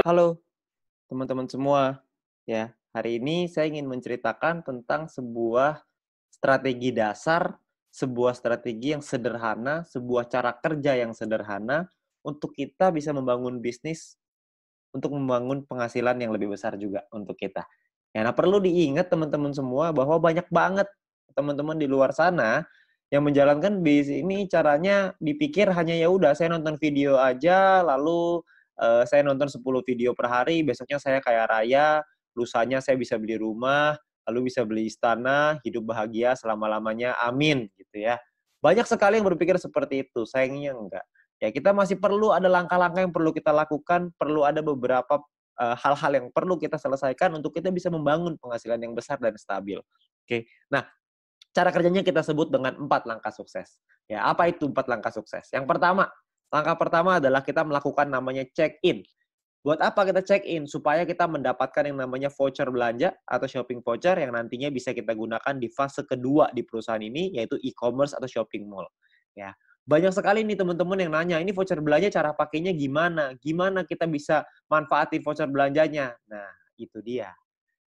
Halo teman-teman semua, ya. Hari ini saya ingin menceritakan tentang sebuah strategi dasar, sebuah strategi yang sederhana, sebuah cara kerja yang sederhana untuk kita bisa membangun bisnis, untuk membangun penghasilan yang lebih besar juga untuk kita. Ya, nah perlu diingat teman-teman semua bahwa banyak banget teman-teman di luar sana yang menjalankan bisnis ini caranya dipikir hanya ya udah saya nonton video aja lalu saya nonton 10 video per hari, besoknya saya kaya raya, lusanya saya bisa beli rumah, lalu bisa beli istana, hidup bahagia selama-lamanya, amin gitu ya. Banyak sekali yang berpikir seperti itu, sayangnya enggak. Ya kita masih perlu ada langkah-langkah yang perlu kita lakukan, perlu ada beberapa hal-hal yang perlu kita selesaikan untuk kita bisa membangun penghasilan yang besar dan stabil. Oke. Nah, cara kerjanya kita sebut dengan 4 langkah sukses. Ya, apa itu 4 langkah sukses? Yang pertama, langkah pertama adalah kita melakukan namanya check-in. Buat apa kita check-in? Supaya kita mendapatkan yang namanya voucher belanja atau shopping voucher yang nantinya bisa kita gunakan di fase kedua di perusahaan ini, yaitu e-commerce atau shopping mall. Ya, banyak sekali nih teman-teman yang nanya, ini voucher belanja cara pakainya gimana? Gimana kita bisa manfaatin voucher belanjanya? Nah, itu dia.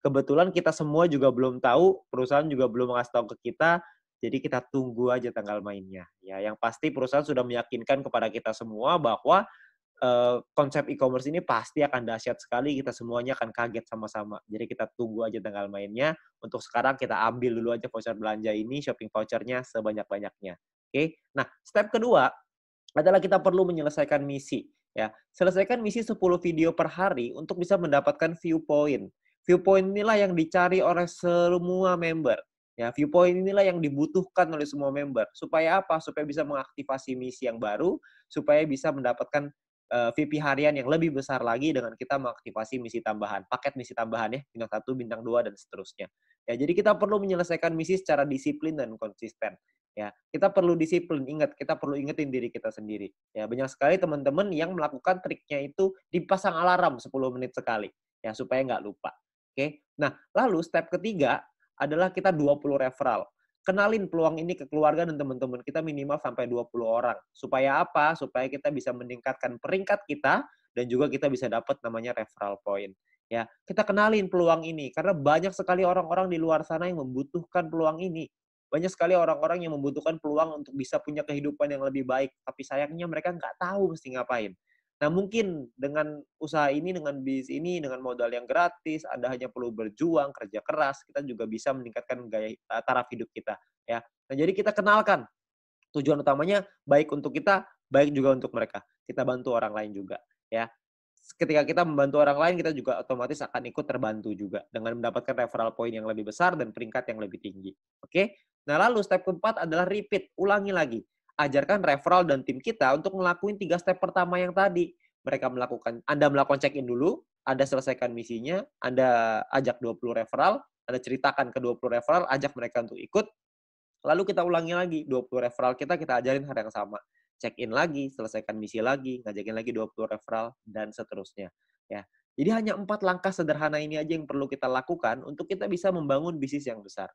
Kebetulan kita semua juga belum tahu, perusahaan juga belum ngasih tahu ke kita, jadi kita tunggu aja tanggal mainnya. Ya, yang pasti perusahaan sudah meyakinkan kepada kita semua bahwa konsep e-commerce ini pasti akan dahsyat sekali, kita semuanya akan kaget sama-sama. Jadi kita tunggu aja tanggal mainnya. Untuk sekarang kita ambil dulu aja voucher belanja ini, shopping vouchernya sebanyak-banyaknya. Oke. Nah, step kedua adalah kita perlu menyelesaikan misi. Ya, selesaikan misi 10 video per hari untuk bisa mendapatkan view point. View point inilah yang dicari oleh semua member. Ya, view point inilah yang dibutuhkan oleh semua member. Supaya apa? Supaya bisa mengaktifasi misi yang baru, supaya bisa mendapatkan VP harian yang lebih besar lagi dengan kita mengaktifasi misi tambahan, paket misi tambahan ya, bintang 1, bintang 2 dan seterusnya. Ya, jadi kita perlu menyelesaikan misi secara disiplin dan konsisten. Ya, kita perlu disiplin, ingat, kita perlu ingetin diri kita sendiri. Ya, banyak sekali teman-teman yang melakukan triknya itu dipasang alarm 10 menit sekali, ya, supaya nggak lupa. Oke. Nah, lalu step ketiga adalah kita 20 referral. Kenalin peluang ini ke keluarga dan teman-teman kita minimal sampai 20 orang. Supaya apa? Supaya kita bisa meningkatkan peringkat kita dan juga kita bisa dapat namanya referral point. Ya, kita kenalin peluang ini karena banyak sekali orang-orang di luar sana yang membutuhkan peluang ini. Banyak sekali orang-orang yang membutuhkan peluang untuk bisa punya kehidupan yang lebih baik, tapi sayangnya mereka nggak tahu mesti ngapain. Nah, mungkin dengan usaha ini, dengan bisnis ini, dengan modal yang gratis, Anda hanya perlu berjuang, kerja keras, kita juga bisa meningkatkan gaya taraf hidup kita, ya. Nah, jadi kita kenalkan tujuan utamanya baik untuk kita, baik juga untuk mereka. Kita bantu orang lain juga, ya. Ketika kita membantu orang lain, kita juga otomatis akan ikut terbantu juga dengan mendapatkan referral point yang lebih besar dan peringkat yang lebih tinggi. Oke? Nah, lalu step keempat adalah repeat, ulangi lagi. Ajarkan referral dan tim kita untuk ngelakuin 3 step pertama yang tadi. Anda melakukan check-in dulu, Anda selesaikan misinya, Anda ajak 20 referral, Anda ceritakan ke 20 referral, ajak mereka untuk ikut, lalu kita ulangi lagi, 20 referral kita ajarin hal yang sama. Check-in lagi, selesaikan misi lagi, ngajakin lagi 20 referral, dan seterusnya. Ya. Jadi hanya 4 langkah sederhana ini aja yang perlu kita lakukan untuk kita bisa membangun bisnis yang besar.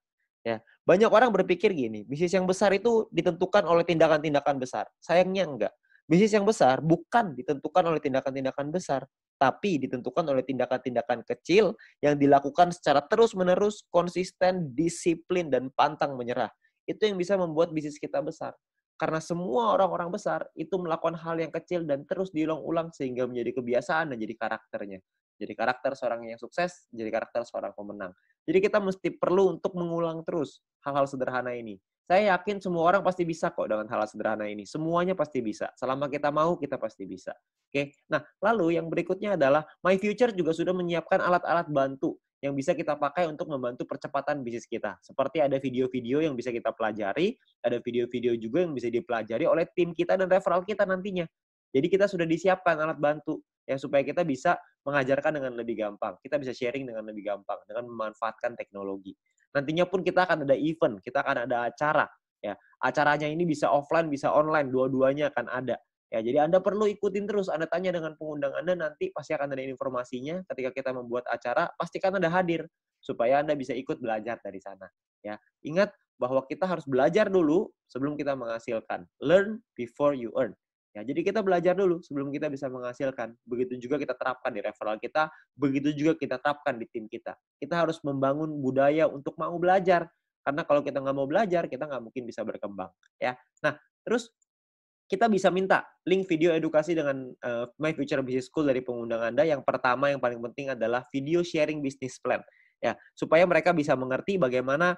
Ya. Banyak orang berpikir gini, bisnis yang besar itu ditentukan oleh tindakan-tindakan besar. Sayangnya enggak. Bisnis yang besar bukan ditentukan oleh tindakan-tindakan besar, tapi ditentukan oleh tindakan-tindakan kecil yang dilakukan secara terus-menerus, konsisten, disiplin, dan pantang menyerah. Itu yang bisa membuat bisnis kita besar. Karena semua orang-orang besar itu melakukan hal yang kecil dan terus diulang-ulang sehingga menjadi kebiasaan dan jadi karakternya. Jadi karakter seorang yang sukses, jadi karakter seorang pemenang. Jadi kita mesti perlu untuk mengulang terus hal-hal sederhana ini. Saya yakin semua orang pasti bisa kok dengan hal sederhana ini. Semuanya pasti bisa. Selama kita mau, kita pasti bisa. Oke. Nah, lalu yang berikutnya adalah My Future juga sudah menyiapkan alat-alat bantu yang bisa kita pakai untuk membantu percepatan bisnis kita. Seperti ada video-video yang bisa kita pelajari, ada video-video juga yang bisa dipelajari oleh tim kita dan referral kita nantinya. Jadi kita sudah disiapkan alat bantu ya supaya kita bisa mengajarkan dengan lebih gampang. Kita bisa sharing dengan lebih gampang dengan memanfaatkan teknologi. Nantinya pun kita akan ada event, kita akan ada acara ya. Acaranya ini bisa offline, bisa online, dua-duanya akan ada. Ya, jadi Anda perlu ikutin terus. Anda tanya dengan pengundang Anda, nanti pasti akan ada informasinya. Ketika kita membuat acara, pastikan Anda hadir supaya Anda bisa ikut belajar dari sana. Ya, ingat bahwa kita harus belajar dulu sebelum kita menghasilkan. Learn before you earn. Ya, jadi kita belajar dulu sebelum kita bisa menghasilkan. Begitu juga kita terapkan di referral kita, begitu juga kita terapkan di tim kita. Kita harus membangun budaya untuk mau belajar. Karena kalau kita nggak mau belajar, kita nggak mungkin bisa berkembang. Ya. Nah, terus kita bisa minta link video edukasi dengan My Future Business School dari pengundang Anda. Yang pertama yang paling penting adalah video sharing business plan. Ya, supaya mereka bisa mengerti bagaimana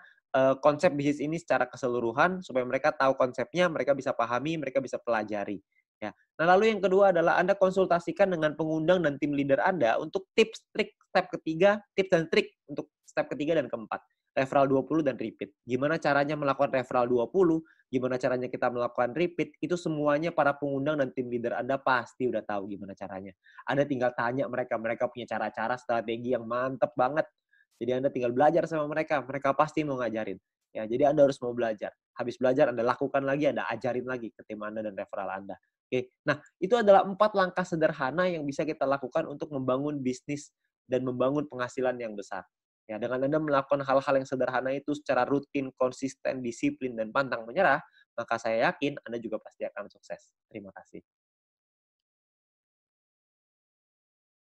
konsep bisnis ini secara keseluruhan, supaya mereka tahu konsepnya, mereka bisa pahami, mereka bisa pelajari. Ya. Nah, lalu yang kedua adalah Anda konsultasikan dengan pengundang dan tim leader Anda untuk tips, trik, step ketiga, tips dan trik untuk step ketiga dan keempat. Referral 20 dan repeat. Gimana caranya melakukan referral 20, gimana caranya kita melakukan repeat, itu semuanya para pengundang dan tim leader Anda pasti udah tahu gimana caranya. Anda tinggal tanya mereka, mereka punya cara-cara strategi yang mantep banget. Jadi Anda tinggal belajar sama mereka, mereka pasti mau ngajarin. Ya, jadi Anda harus mau belajar. Habis belajar Anda lakukan lagi, Anda ajarin lagi ke tim Anda dan referral Anda. Oke. Nah, itu adalah 4 langkah sederhana yang bisa kita lakukan untuk membangun bisnis dan membangun penghasilan yang besar. Ya, dengan Anda melakukan hal-hal yang sederhana itu secara rutin, konsisten, disiplin, dan pantang menyerah, maka saya yakin Anda juga pasti akan sukses. Terima kasih.